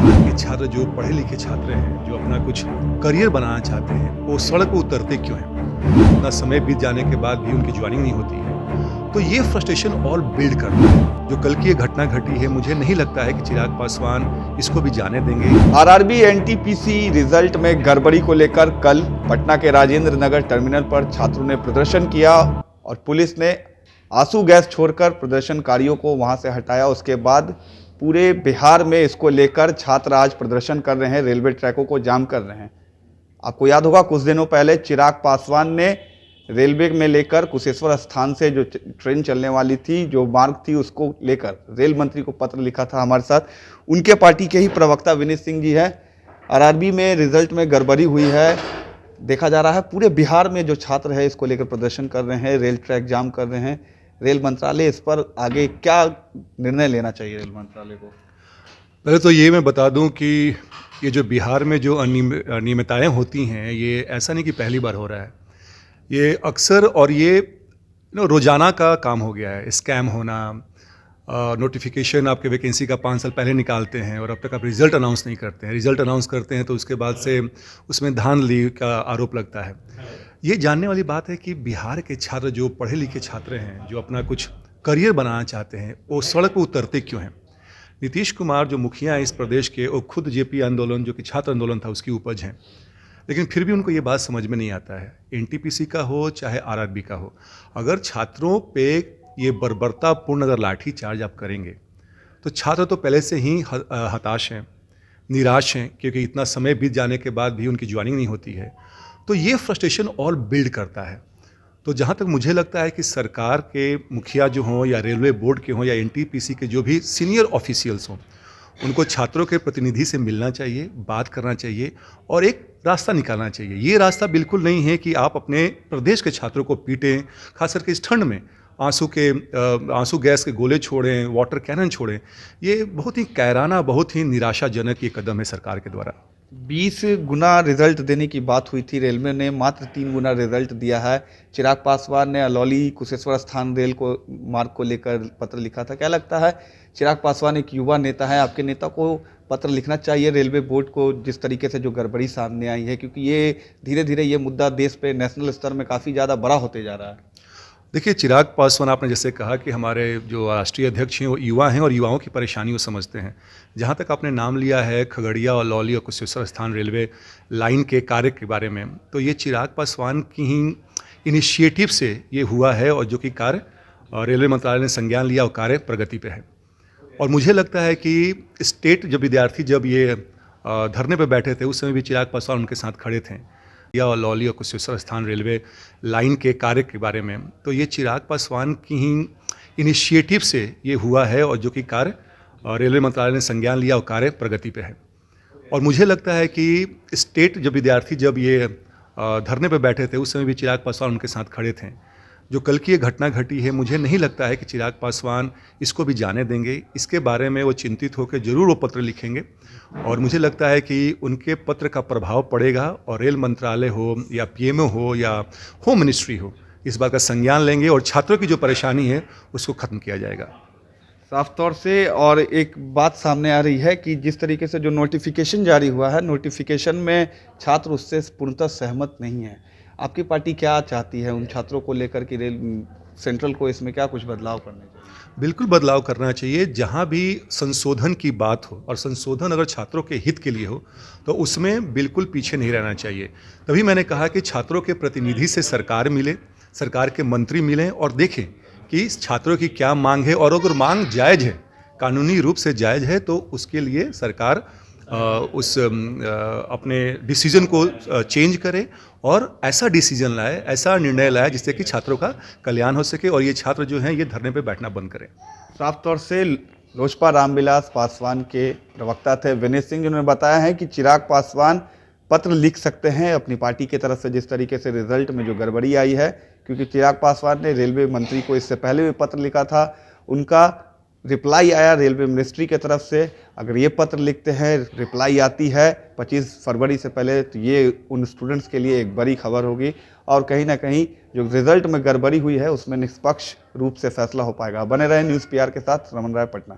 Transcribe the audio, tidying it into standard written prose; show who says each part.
Speaker 1: बिहार के छात्र जो पढ़े लिखे छात्र हैं, जो अपना कुछ करियर बनाना चाहते हैं, वो सड़क पर उतरते क्यों हैं? इतना समय बीत जाने के बाद भी उनकी ज्वाइनिंग नहीं होती है, तो ये फ्रस्ट्रेशन और बिल्ड करता है। जो कल की ये घटना घटी है, मुझे नहीं लगता है कि चिराग पासवान इसको भी जाने देंगे।
Speaker 2: आरआरबी एनटीपीसी रिजल्ट में गड़बड़ी को लेकर कल पटना के राजेंद्र नगर टर्मिनल पर छात्रों ने प्रदर्शन किया और पुलिस ने आंसू गैस छोड़कर प्रदर्शनकारियों को वहां से हटाया। उसके बाद पूरे बिहार में इसको लेकर छात्र आज प्रदर्शन कर रहे हैं, रेलवे ट्रैकों को जाम कर रहे हैं। आपको याद होगा कुछ दिनों पहले चिराग पासवान ने रेलवे में लेकर कुशेश्वर स्थान से जो ट्रेन चलने वाली थी, जो मार्ग थी, उसको लेकर रेल मंत्री को पत्र लिखा था। हमारे साथ उनके पार्टी के ही प्रवक्ता विनीत सिंह जी हैं। आरआरबी में रिजल्ट में गड़बड़ी हुई है, देखा जा रहा है पूरे बिहार में जो छात्र है इसको लेकर प्रदर्शन कर रहे हैं, रेल ट्रैक जाम कर रहे हैं। रेल मंत्रालय इस पर आगे क्या निर्णय लेना चाहिए रेल मंत्रालय को?
Speaker 1: पहले तो ये मैं बता दूं कि ये जो बिहार में जो अनियमितताएं होती हैं, ये ऐसा नहीं कि पहली बार हो रहा है। ये अक्सर और ये रोज़ाना का काम हो गया है। स्कैम होना, नोटिफिकेशन आपके वैकेंसी का 5 साल पहले निकालते हैं और अब तक आप रिज़ल्ट अनाउंस नहीं करते हैं। रिज़ल्ट अनाउंस करते हैं तो उसके बाद से उसमें धांधली का आरोप लगता है। ये जानने वाली बात है कि बिहार के छात्र जो पढ़े लिखे छात्र हैं, जो अपना कुछ करियर बनाना चाहते हैं, वो सड़क पर उतरते क्यों हैं? नीतीश कुमार जो मुखिया हैं इस प्रदेश के, वो खुद जेपी आंदोलन जो कि छात्र आंदोलन था उसकी उपज हैं, लेकिन फिर भी उनको ये बात समझ में नहीं आता है। एनटीपीसी का हो चाहे आरआरबी का हो, अगर छात्रों पे ये बर्बरतापूर्ण अगर लाठी चार्ज आप करेंगे तो छात्र तो पहले से ही हताश हैं, निराश हैं, क्योंकि इतना समय बीत जाने के बाद भी उनकी ज्वाइनिंग नहीं होती है। तो ये फ्रस्ट्रेशन और बिल्ड करता है। तो जहाँ तक मुझे लगता है कि सरकार के मुखिया जो हों या रेलवे बोर्ड के हों या एनटीपीसी के जो भी सीनियर ऑफिशियल्स हों, उनको छात्रों के प्रतिनिधि से मिलना चाहिए, बात करना चाहिए और एक रास्ता निकालना चाहिए। ये रास्ता बिल्कुल नहीं है कि आप अपने प्रदेश के छात्रों को पीटें, खास करके इस ठंड में आंसू गैस के गोले छोड़ें, वाटर कैनन छोड़ें। ये बहुत ही कायराना, बहुत ही निराशाजनक ये कदम है सरकार के द्वारा।
Speaker 2: 20 गुना रिजल्ट देने की बात हुई थी, रेलवे ने मात्र 3 गुना रिजल्ट दिया है। चिराग पासवान ने अलौली कुशेश्वर स्थान रेल को मार्ग को लेकर पत्र लिखा था। क्या लगता है, चिराग पासवान एक युवा नेता है, आपके नेता को पत्र लिखना चाहिए रेलवे बोर्ड को, जिस तरीके से जो गड़बड़ी सामने आई है, क्योंकि ये धीरे धीरे ये मुद्दा देश पे नेशनल स्तर में काफ़ी ज़्यादा बड़ा होते जा रहा है।
Speaker 1: देखिए, चिराग पासवान, आपने जैसे कहा कि हमारे जो राष्ट्रीय अध्यक्ष हैं वो युवा हैं और युवाओं की परेशानी वो समझते हैं। जहाँ तक आपने नाम लिया है खगड़िया और लौली और कुशेश्वर स्थान रेलवे लाइन के कार्य के बारे में, तो ये चिराग पासवान की ही इनिशिएटिव से ये हुआ है और जो कि कार्य रेलवे मंत्रालय ने संज्ञान लिया और कार्य प्रगति पे है। और मुझे लगता है कि स्टेट जब विद्यार्थी जब ये धरने पे बैठे थे, उस समय भी चिराग पासवान उनके साथ खड़े थे और लौली और कुशेश्वर स्थान रेलवे लाइन के कार्य के बारे में, तो ये चिराग पासवान की ही इनिशिएटिव से ये हुआ है और जो कि कार्य रेलवे मंत्रालय ने संज्ञान लिया और कार्य प्रगति पे है। और मुझे लगता है कि स्टेट जब विद्यार्थी जब ये धरने पे बैठे थे, उस समय भी चिराग पासवान उनके साथ खड़े थे। जो कल की ये घटना घटी है, मुझे नहीं लगता है कि चिराग पासवान इसको भी जाने देंगे। इसके बारे में वो चिंतित होकर जरूर वो पत्र लिखेंगे और मुझे लगता है कि उनके पत्र का प्रभाव पड़ेगा और रेल मंत्रालय हो या पीएमओ हो या होम मिनिस्ट्री हो, इस बात का संज्ञान लेंगे और छात्रों की जो परेशानी है उसको ख़त्म किया जाएगा।
Speaker 2: साफ तौर से। और एक बात सामने आ रही है कि जिस तरीके से जो नोटिफिकेशन जारी हुआ है, नोटिफिकेशन में छात्र उससे पूर्णतः सहमत नहीं है। आपकी पार्टी क्या चाहती है उन छात्रों को लेकर कि रेल सेंट्रल को इसमें क्या कुछ बदलाव करने चाहिए?
Speaker 1: बिल्कुल बदलाव करना चाहिए। जहाँ भी संशोधन की बात हो और संशोधन अगर छात्रों के हित के लिए हो तो उसमें बिल्कुल पीछे नहीं रहना चाहिए। तभी मैंने कहा कि छात्रों के प्रतिनिधि से सरकार मिले, सरकार के मंत्री मिलें और देखें कि छात्रों की क्या मांग है और अगर मांग जायज़ है, कानूनी रूप से जायज़ है, तो उसके लिए सरकार अपने डिसीजन को चेंज करे और ऐसा डिसीजन लाए, ऐसा निर्णय लाए जिससे कि छात्रों का कल्याण हो सके और ये छात्र जो हैं ये धरने पे बैठना बंद करें।
Speaker 2: साफ तौर से लोजपा रामविलास पासवान के प्रवक्ता थे विनीत सिंह, जिन्होंने बताया है कि चिराग पासवान पत्र लिख सकते हैं अपनी पार्टी की तरफ से जिस तरीके से रिजल्ट में जो गड़बड़ी आई है, क्योंकि चिराग पासवान ने रेलवे मंत्री को इससे पहले भी पत्र लिखा था। उनका रिप्लाई आया रेलवे मिनिस्ट्री की तरफ से। अगर ये पत्र लिखते हैं, रिप्लाई आती है 25 फरवरी से पहले, तो ये उन स्टूडेंट्स के लिए एक बड़ी खबर होगी और कहीं ना कहीं जो रिजल्ट में गड़बड़ी हुई है उसमें निष्पक्ष रूप से फैसला हो पाएगा। बने रहे न्यूज़ पीआर के साथ। रमन राय, पटना।